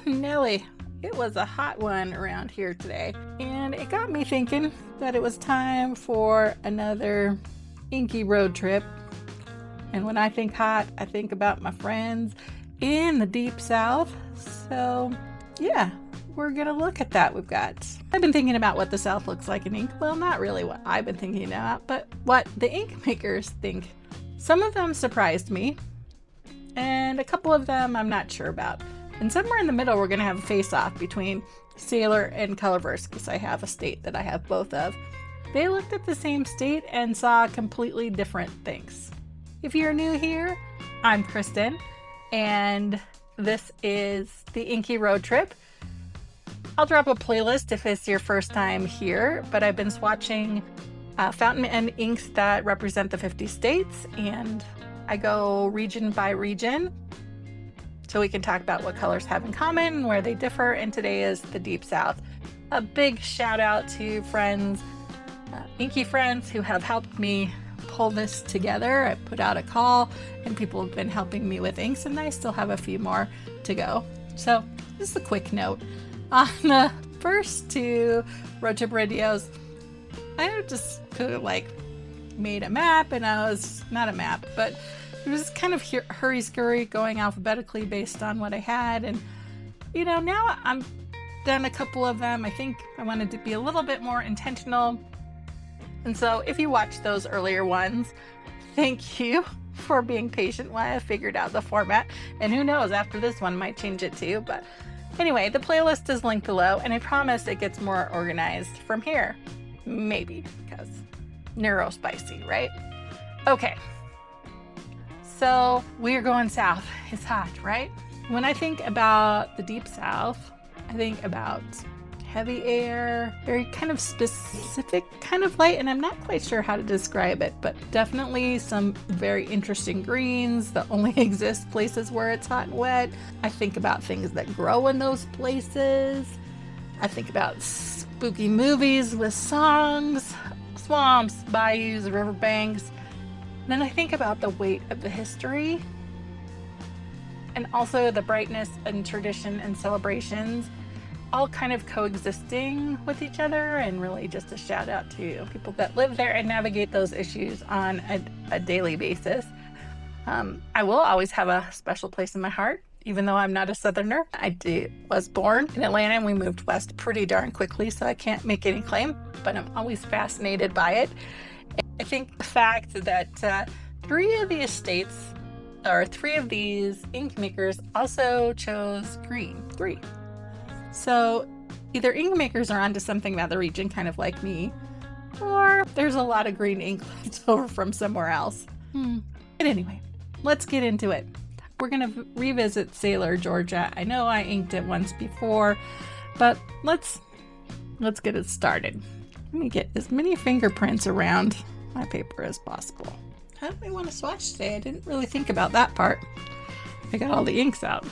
Nelly, it was a hot one around here today, and it got me thinking that it was time for another Inky Road Trip. And when I think hot, I think about my friends in the deep south. So yeah, we're gonna look at that. I've been thinking about what the south looks like in ink. Well, not really what I've been thinking about, but what the ink makers think. Some of them surprised me, and a couple of them I'm not sure about. And somewhere in the middle, we're gonna have a face-off between Sailor and Colorverse, because I have a state that I have both of. They looked at the same state and saw completely different things. If you're new here, I'm Kristen, and this is the Inky Road Trip. I'll drop a playlist if it's your first time here, but I've been swatching fountain pen inks that represent the 50 states, and I go region by region so we can talk about what colors have in common and where they differ, and today is the Deep South. A big shout out to friends, inky friends who have helped me pull this together. I put out a call and people have been helping me with inks, and I still have a few more to go. So just a quick note. On the first two road trip videos, I just could have made a map, and I was not a map, but it was kind of hurry-scurry going alphabetically based on what I had. And now I'm done a couple of them. I think I wanted to be a little bit more intentional. And so if you watched those earlier ones, thank you for being patient while I figured out the format. And who knows, after this one might change it too. But anyway, the playlist is linked below, and I promise it gets more organized from here. Maybe, because neurospicy, right? Okay. So we're going south. It's hot, right? When I think about the Deep South, I think about heavy air, very kind of specific kind of light, and I'm not quite sure how to describe it, but definitely some very interesting greens that only exist places where it's hot and wet. I think about things that grow in those places. I think about spooky movies with songs, swamps, bayous, riverbanks. Then I think about the weight of the history, and also the brightness and tradition and celebrations, all kind of coexisting with each other. And really just a shout out to people that live there and navigate those issues on a daily basis. I will always have a special place in my heart, even though I'm not a Southerner. Was born in Atlanta, and we moved west pretty darn quickly, so I can't make any claim, but I'm always fascinated by it. I think the fact that three of these ink makers also chose green. 3. So either ink makers are onto something about the region, kind of like me, or there's a lot of green ink left over from somewhere else. But anyway, let's get into it. We're going to revisit Sailor, Georgia. I know I inked it once before, but let's get it started. Let me get as many fingerprints around my paper as possible. How do we want to swatch today? I didn't really think about that part. I got all the inks out.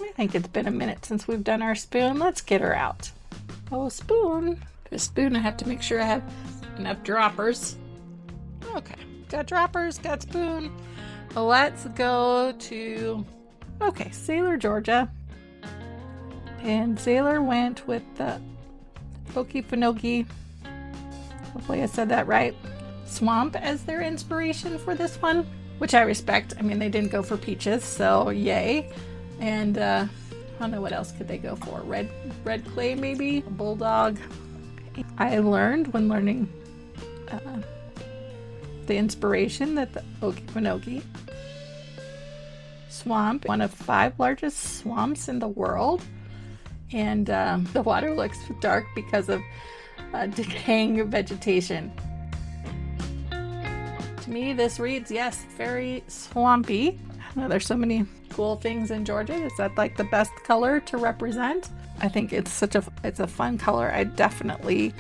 I think it's been a minute since we've done our spoon. Let's get her out. Oh, spoon. For a spoon, I have to make sure I have enough droppers. Okay, got droppers, got spoon. Let's go to, Sailor, Georgia. And Sailor went with the Okefenokee, hopefully I said that right, swamp as their inspiration for this one, which I respect. I mean, they didn't go for peaches, so yay. And I don't know what else could they go for. Red clay, maybe? A bulldog. I learned when learning the inspiration that the Okefenokee swamp, one of 5 largest swamps in the world, and the water looks dark because of decaying vegetation. To me, this reads, yes, very swampy. I know there's so many cool things in Georgia. Is that like the best color to represent? I think it's a fun color. I definitely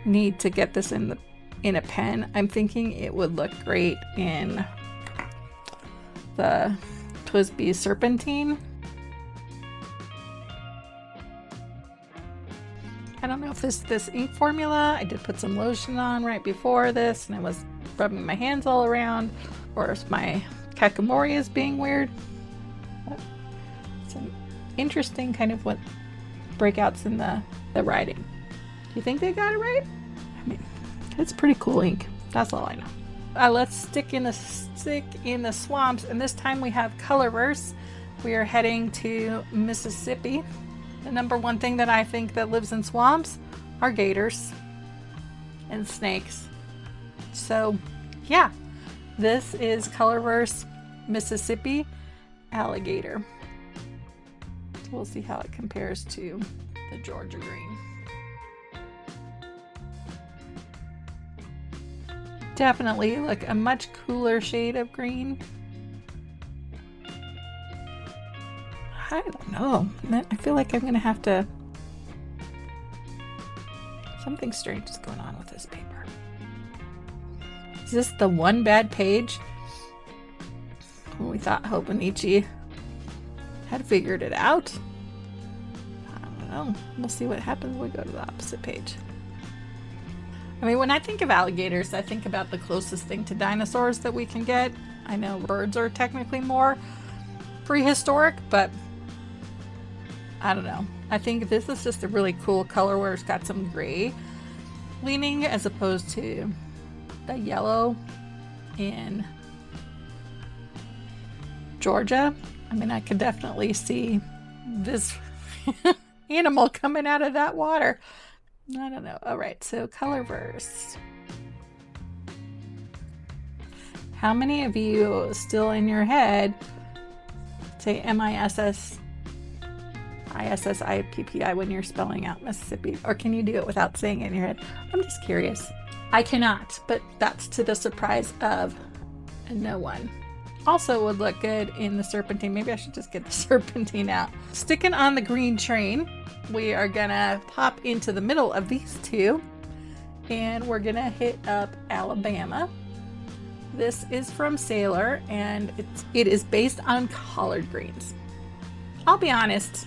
need to get this in a pen. I'm thinking it would look great in the Twisby Serpentine. I don't know if this ink formula, I did put some lotion on right before this, and I was rubbing my hands all around, or if my Kakamori is being weird. It's an interesting kind of what breakouts in the writing. Do you think they got it right? I mean, it's pretty cool ink. That's all I know. Let's stick in the swamps, and this time we have Colorverse. We are heading to Mississippi. The number one thing that I think that lives in swamps are gators and snakes. So yeah, this is Colorverse Mississippi Alligator. So we'll see how it compares to the Georgia green. Definitely like a much cooler shade of green. I don't know. I feel like I'm gonna have to. Something strange is going on with this paper. Is this the one bad page? We thought Hobonichi had figured it out. I don't know. We'll see what happens when we go to the opposite page. I mean, when I think of alligators, I think about the closest thing to dinosaurs that we can get. I know birds are technically more prehistoric, but I don't know. I think this is just a really cool color where it's got some gray leaning as opposed to the yellow in Georgia. I mean, I could definitely see this animal coming out of that water. I don't know. All right, so Colorverse. How many of you still in your head say MISSISSIPPI when you're spelling out Mississippi? Or can you do it without saying it in your head? I'm just curious. I cannot, but that's to the surprise of no one. Also would look good in the serpentine. Maybe I should just get the serpentine out. Sticking on the green train, we are gonna pop into the middle of these two and we're gonna hit up Alabama. This is from Sailor and it is based on collard greens. I'll be honest,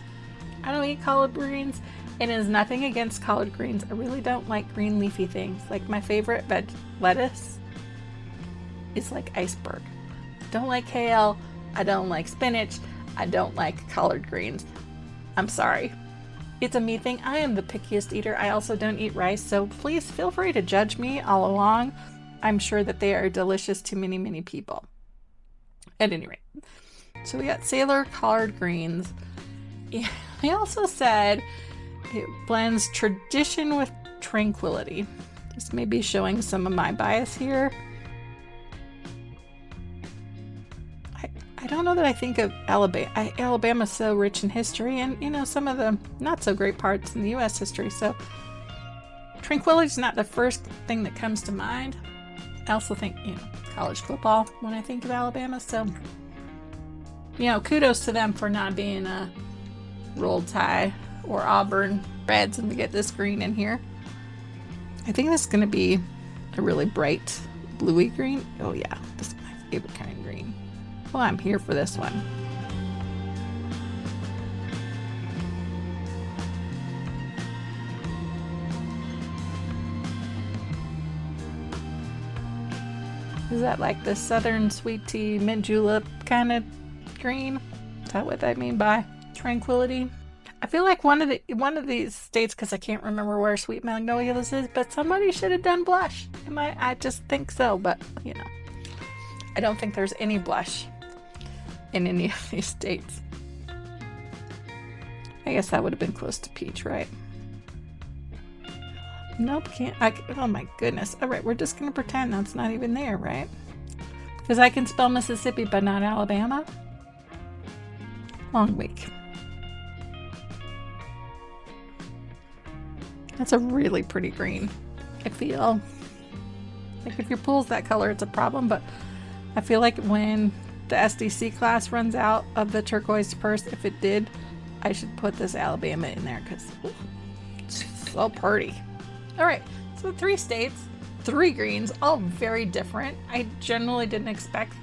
I don't eat collard greens, and it is nothing against collard greens. I really don't like green leafy things. Like my favorite lettuce is like iceberg. I don't like kale. I don't like spinach. I don't like collard greens. I'm sorry. It's a me thing. I am the pickiest eater. I also don't eat rice, so please feel free to judge me all along. I'm sure that they are delicious to many, many people. At any rate, so we got Sailor collard greens. He also said it blends tradition with tranquility. This may be showing some of my bias here. I don't know that I think of Alabama. Alabama's so rich in history and, you know, some of the not so great parts in the U.S. history. So tranquility is not the first thing that comes to mind. I also think, you know, college football when I think of Alabama. So, you know, kudos to them for not being a Roll Tide or Auburn Reds, and we get this green in here. I think this is going to be a really bright bluey green. Oh yeah, this is my favorite kind of green. Well, I'm here for this one. Is that like the southern sweet tea mint julep kind of green? Is that what I mean by tranquility? I feel like one of these states, because I can't remember where Sweet Magnolias is, but somebody should have done blush. I just think so, but you know, I don't think there's any blush in any of these states. I guess that would have been close to peach, right? Nope, can't. Oh my goodness. All right, we're just gonna pretend that's not even there, right? Because I can spell Mississippi, but not Alabama. Long week. That's a really pretty green. I feel like if your pool's that color, it's a problem, but I feel like when the SDC class runs out of the turquoise purse, if it did, I should put this Alabama in there because it's so pretty. All right, so 3 states, 3 greens, all very different. I generally didn't expect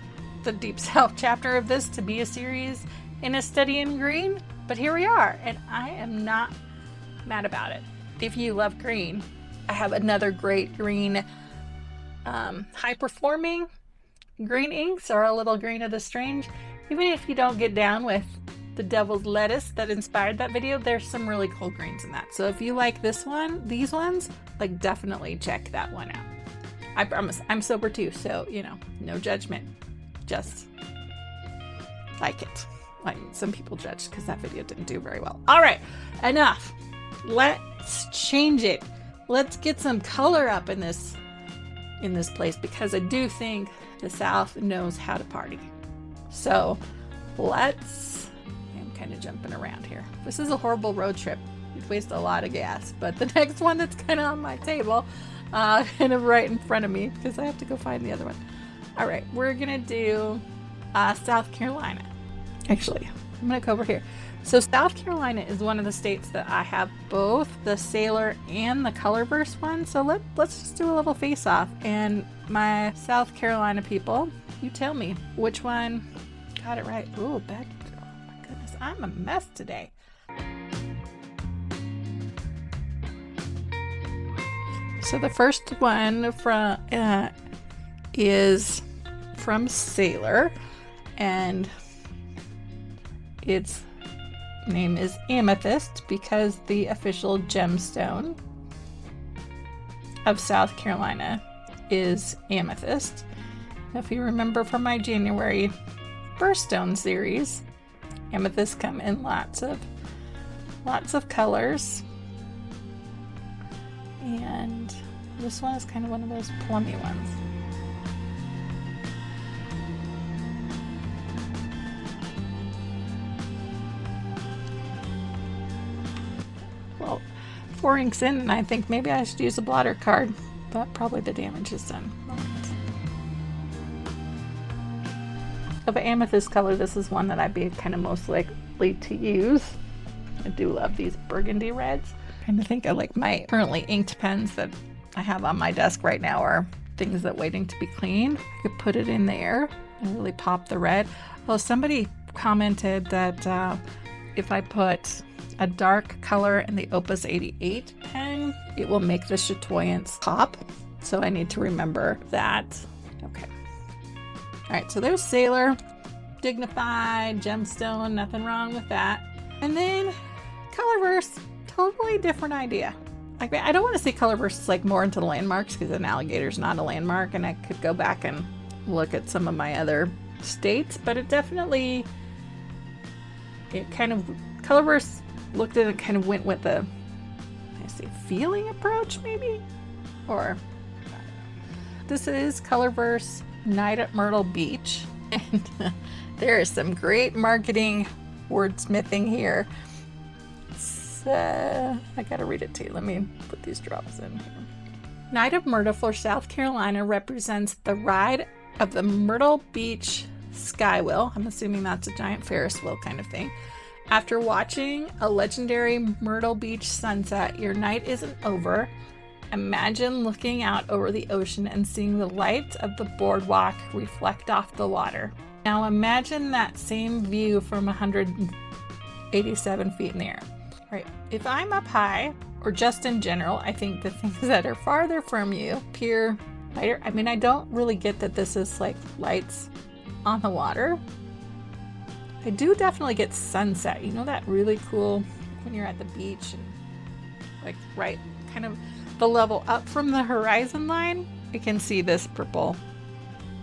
the Deep South chapter of this to be a series in a study in green, but here we are, and I am not mad about it. If you love green, I have another great green, high-performing green inks, or a little green of the strange. Even if you don't get down with the devil's lettuce that inspired that video, there's some really cool greens in that. So if you like this one, these ones, like definitely check that one out. I promise, I'm sober too, so you know, no judgment, just like it. Like some people judged because that video didn't do very well. All right, enough. Let's change it. Let's get some color up in this place, because I do think the South knows how to party. So I'm kind of jumping around here. This is a horrible road trip. You'd waste a lot of gas, but the next one that's kind of on my table, kind of right in front of me, because I have to go find the other one. All right, we're gonna do South Carolina. Actually, I'm gonna go over here. So South Carolina is one of the states that I have both the Sailor and the Colorverse one. So let's just do a little face off. And my South Carolina people, you tell me which one got it right. Oh, bad. Oh my goodness, I'm a mess today. So the first one is from Sailor, and its name is Amethyst because the official gemstone of South Carolina is amethyst. If you remember from my January birthstone series, amethysts come in lots of colors, and this one is kind of one of those plummy ones. Well, 4 inks in, and I think maybe I should use a blotter card, but probably the damage is done. Of amethyst color, this is one that I'd be kind of most likely to use. I do love these burgundy reds. I'm trying to think of like my currently inked pens that I have on my desk right now are things that waiting to be cleaned. I could put it in there and really pop the red. Oh, somebody commented that if I put a dark color in the Opus 88 pen, it will make the chatoyance pop. So I need to remember that. Okay. All right, so there's Sailor, dignified, gemstone, nothing wrong with that. And then Colorverse, totally different idea. Like, I don't want to say Colorverse is like more into the landmarks, because an alligator's not a landmark, and I could go back and look at some of my other states, but it definitely, Colorverse looked at it, kind of went with a, I say, feeling approach maybe, or this is Colorverse Night at Myrtle Beach, and there is some great marketing wordsmithing here. I gotta read it to you. Let me put these drops in here. Night of Myrtle for South Carolina represents the ride of the Myrtle Beach Skywheel. I'm assuming that's a giant Ferris wheel kind of thing. After watching a legendary Myrtle Beach sunset, your night isn't over. Imagine looking out over the ocean and seeing the lights of the boardwalk reflect off the water. Now imagine that same view from 187 feet in the air. All right, if I'm up high, or just in general, I think the things that are farther from you appear lighter. I mean, I don't really get that this is like lights on the water. I do definitely get sunset. You know, that really cool when you're at the beach and like right kind of the level up from the horizon line. I can see this purple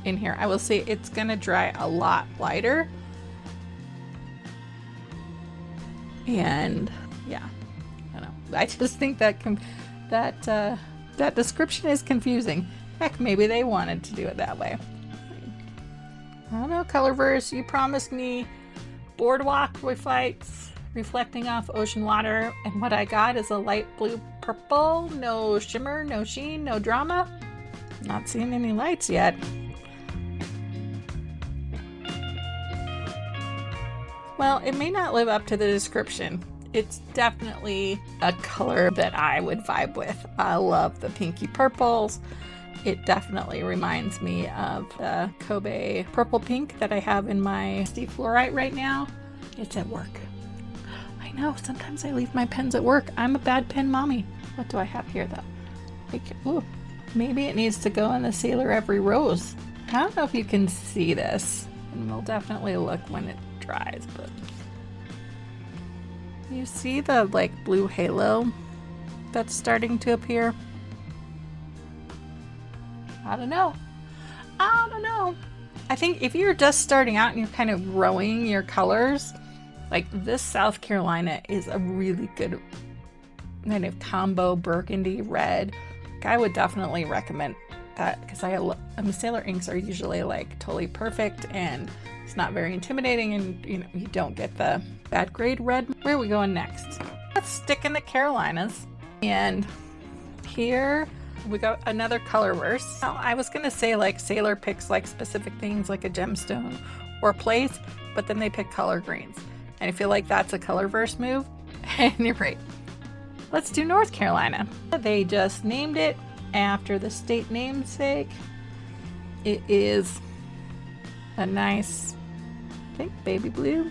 in here. I will say it's gonna dry a lot lighter. And yeah, I don't know. I just think that that description is confusing. Heck, maybe they wanted to do it that way. I don't know, Colorverse, you promised me boardwalk reflects reflecting off ocean water, and what I got is a light blue purple, no shimmer, no sheen, no drama. Not seeing any lights yet. Well, it may not live up to the description. It's definitely a color that I would vibe with. I love the pinky purples. It definitely reminds me of the Kobe purple pink that I have in my Steve Fluorite right now. It's at work. I know, sometimes I leave my pens at work. I'm a bad pen mommy. What do I have here though? Like, ooh, maybe it needs to go in the Sailor Every Rose. I don't know if you can see this, and we'll definitely look when it dries, but You see the like blue halo that's starting to appear? I don't know. I don't know. I think if you're just starting out and you're kind of growing your colors, like this South Carolina is a really good kind of combo burgundy red. I would definitely recommend that because Sailor inks are usually like totally perfect and it's not very intimidating, and you don't get the bad grade red. Where are we going next? Let's stick in the Carolinas, and here we got another Colorverse. Now, I was gonna say like Sailor picks like specific things like a gemstone or place, but then they pick color greens, and I feel like that's a Colorverse move. And you're right. Let's do North Carolina. They just named it after the state namesake. It is a nice, I think, baby blue.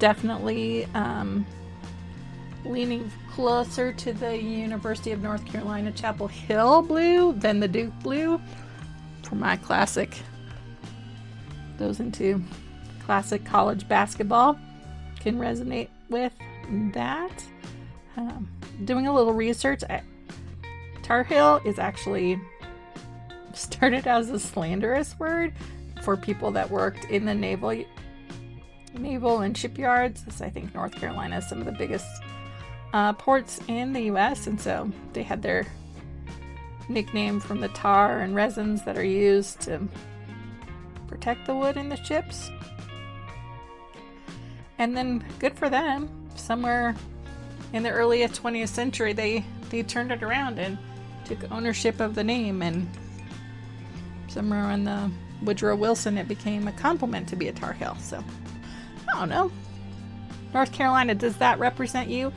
Definitely leaning closer to the University of North Carolina Chapel Hill blue than the Duke blue for my classic. Those into classic college basketball can resonate with that. Doing a little research, Tar Heel is actually started as a slanderous word for people that worked in the naval and shipyards. This, I think North Carolina is some of the biggest ports in the US, and so they had their nickname from the tar and resins that are used to protect the wood in the ships. And then good for them, somewhere in the earliest 20th century they turned it around and took ownership of the name, and somewhere in the Woodrow Wilson it became a compliment to be a Tar Heel. So I don't know. North Carolina, does that represent you?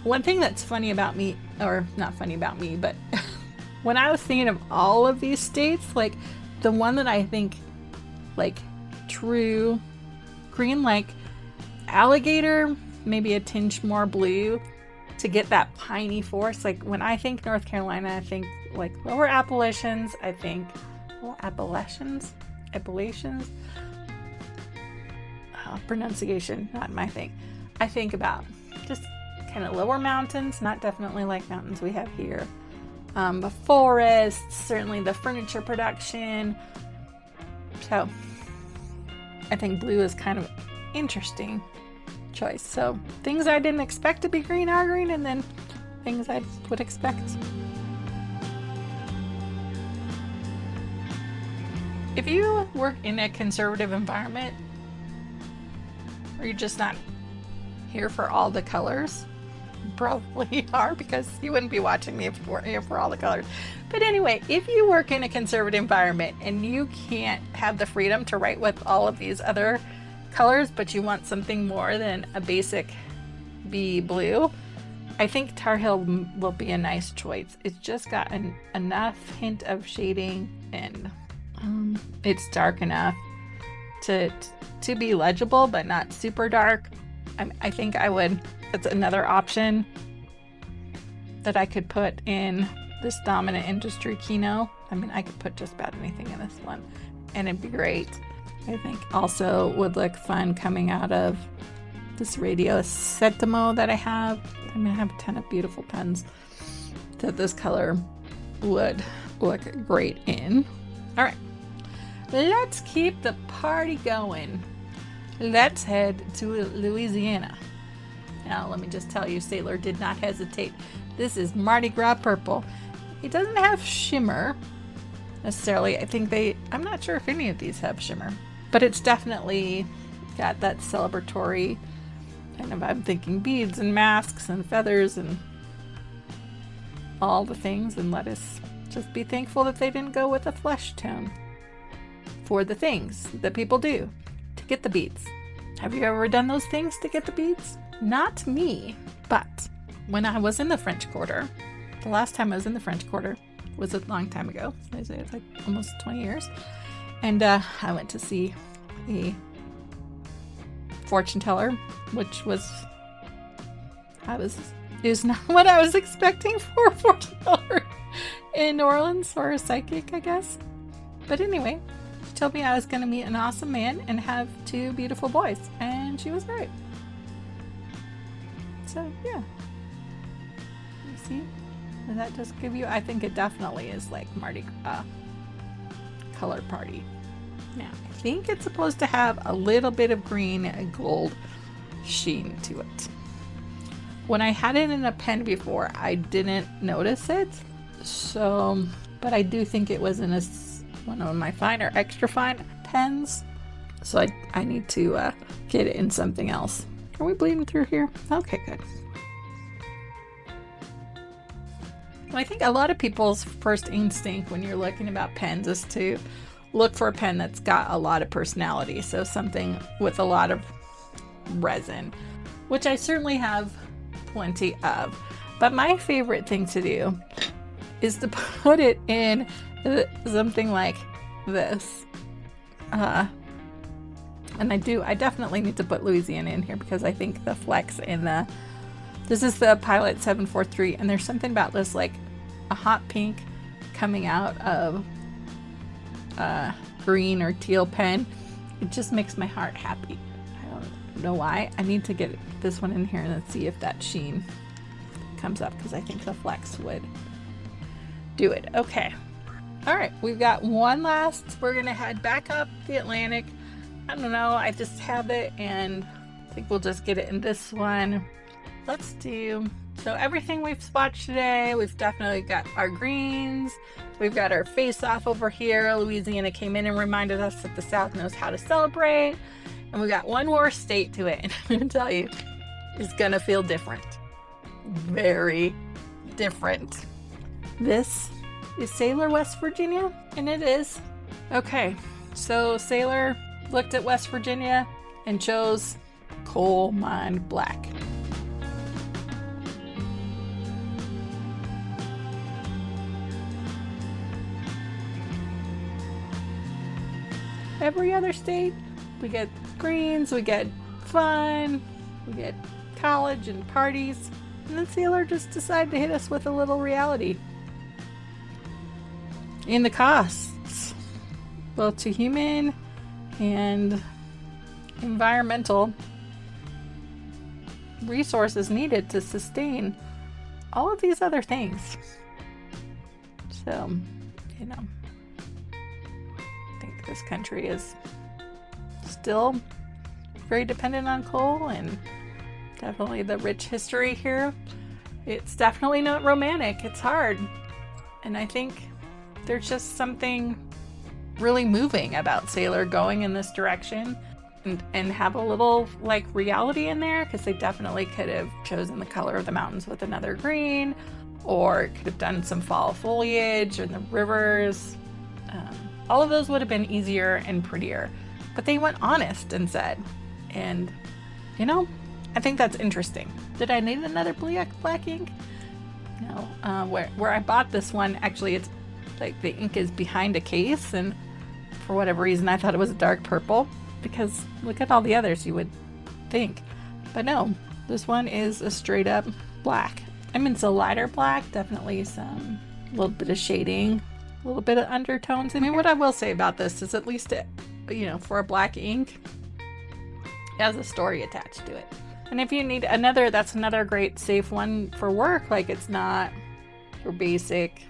One thing that's funny about me, or not funny about me, but when I was thinking of all of these states, like the one that I think like true green, like Alligator, maybe a tinge more blue to get that piney force. Like when I think North Carolina, I think like lower Appalachians, I think Appalachians. Pronunciation, not my thing. I think about just kind of lower mountains, not definitely like mountains we have here. The forests, certainly the furniture production. So I think blue is kind of interesting choice. So things I didn't expect to be green are green, and then things I would expect. If you work in a conservative environment, or you're just not here for all the colors, you probably are, because you wouldn't be watching me if you weren't here for all the colors. But anyway, if you work in a conservative environment and you can't have the freedom to write with all of these other colors, but you want something more than a basic B blue, I think Tar Heel will be a nice choice. It's just got enough hint of shading, and it's dark enough to be legible, but not super dark. I think that's another option that I could put in this dominant industry Kino. I mean, I could put just about anything in this one and it'd be great. I think also would look fun coming out of this Radio Setimo that I have. I mean, I have a ton of beautiful pens that this color would look great in. All right, let's keep the party going. Let's head to Louisiana. Now, let me just tell you, Sailor did not hesitate. This is Mardi Gras purple. It doesn't have shimmer necessarily. I'm not sure if any of these have shimmer, but it's definitely got that celebratory kind of, I'm thinking beads and masks and feathers and all the things. And let us just be thankful that they didn't go with a flesh tone for the things that people do to get the beads. Have you ever done those things to get the beads? Not me, but when I was in the French Quarter, the last time I was in the French Quarter was a long time ago. It's like almost 20 years. And I went to see a fortune teller, which was not what I was expecting for a fortune teller in New Orleans, or a psychic, I guess. But anyway, told me I was going to meet an awesome man and have 2 beautiful boys, and she was right. So yeah, you see, does that just give you, I think it definitely is like Mardi Gras color party. Now I think it's supposed to have a little bit of green and gold sheen to it. When I had it in a pen before, I didn't notice it, so, but I do think it was in one of my fine or extra fine pens, so I need to get it in something else. Are we bleeding through here? Okay, good. Well, I think a lot of people's first instinct when you're looking about pens is to look for a pen that's got a lot of personality, so something with a lot of resin, which I certainly have plenty of. But my favorite thing to do is to put it in something like this. And I definitely need to put Louisiana in here because I think the flex in this is the Pilot 743, and there's something about this, like a hot pink coming out of green or teal pen. It just makes my heart happy. I don't know why. I need to get this one in here and let's see if that sheen comes up, because I think the flex would do it. Okay. All right, we've got one last. We're gonna head back up the Atlantic. I don't know, I just have it and I think we'll just get it in this one. Let's do, so everything we've swatched today, we've definitely got our greens, we've got our face off over here. Louisiana came in and reminded us that the South knows how to celebrate, and we got one more state to it, and I'm gonna tell you, it's gonna feel different. Very different. This is Sailor, West Virginia, and it is. Okay, so Sailor looked at West Virginia and chose coal mine black. Every other state, we get greens, we get fun, we get college and parties, and then Sailor just decided to hit us with a little reality. In the costs, both to human and environmental resources needed to sustain all of these other things. So, you know, I think this country is still very dependent on coal, and definitely the rich history here. It's definitely not romantic. It's hard. And I think there's just something really moving about Sailor going in this direction, and have a little like reality in there, because they definitely could have chosen the color of the mountains with another green, or could have done some fall foliage and the rivers. All of those would have been easier and prettier, but they went honest instead. And you know, I think that's interesting. Did I need another black ink? No. Where I bought this one, actually it's like the ink is behind a case, and for whatever reason I thought it was a dark purple, because look at all the others you would think. But no, this one is a straight up black. I mean, it's a lighter black, definitely some little bit of shading, a little bit of undertones. I mean, what I will say about this is at least it, you know, for a black ink, it has a story attached to it. And if you need another, that's another great safe one for work. Like, it's not your basic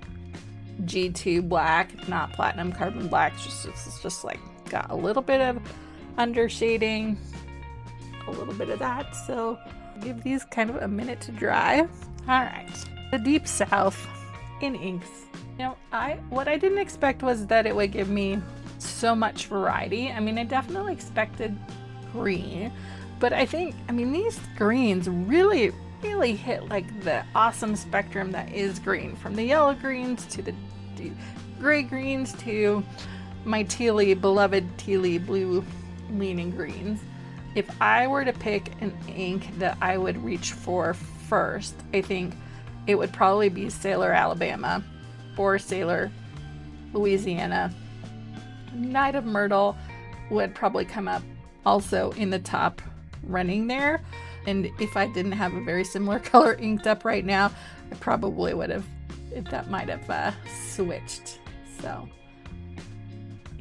G2 black, it's not platinum carbon black. It's just like got a little bit of under shading, a little bit of that. So give these kind of a minute to dry. All right, the Deep South in inks. You know, what I didn't expect was that it would give me so much variety. I mean, I definitely expected green, but I think, I mean, these greens really hit like the awesome spectrum that is green, from the yellow greens to the gray greens to my beloved tealy blue leaning greens. If I were to pick an ink that I would reach for first, I think it would probably be Sailor Alabama or Sailor Louisiana. Night of Myrtle would probably come up also in the top running there. And if I didn't have a very similar color inked up right now, I probably would have, that might have switched. So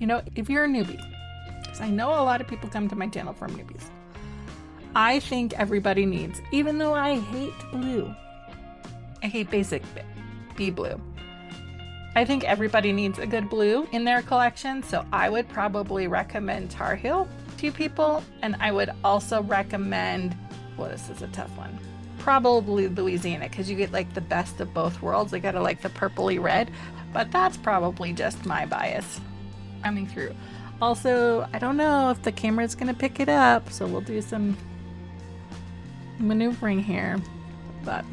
You know, if you're a newbie, because I know a lot of people come to my channel from newbies, I think everybody needs, even though I hate blue, I hate basic bee blue, I think everybody needs a good blue in their collection. So I would probably recommend Tar Heel to people. And I would also recommend, well, this is a tough one, probably Louisiana, because you get like the best of both worlds. I got like the purpley red, but that's probably just my bias coming through. Also, I don't know if the camera's gonna pick it up, so we'll do some maneuvering here, but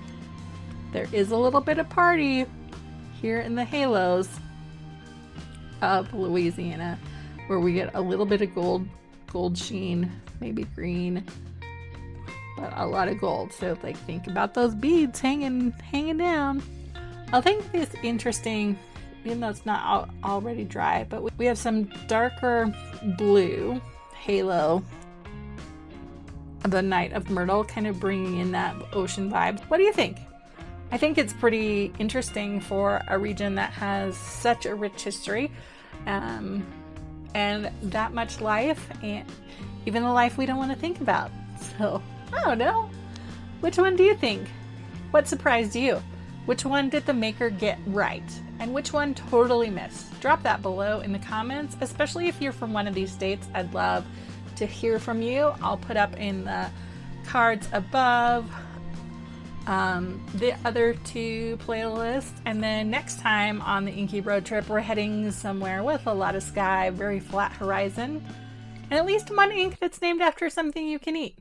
there is a little bit of party here in the halos of Louisiana, where we get a little bit of gold sheen, maybe green, but a lot of gold. So like, think about those beads hanging down. I think it's interesting, even though it's not already dry, but we have some darker blue halo of the Night of Myrtle, kind of bringing in that ocean vibe. What do you think? I think it's pretty interesting for a region that has such a rich history, and that much life, and even the life we don't want to think about. So I don't know. Which one do you think? What surprised you? Which one did the maker get right? And which one totally missed? Drop that below in the comments, especially if you're from one of these states. I'd love to hear from you. I'll put up in the cards above the other two playlists. And then next time on the Inky Road Trip, we're heading somewhere with a lot of sky, very flat horizon, and at least one ink that's named after something you can eat.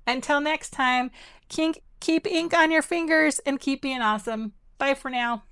Until next time, keep ink on your fingers and keep being awesome. Bye for now.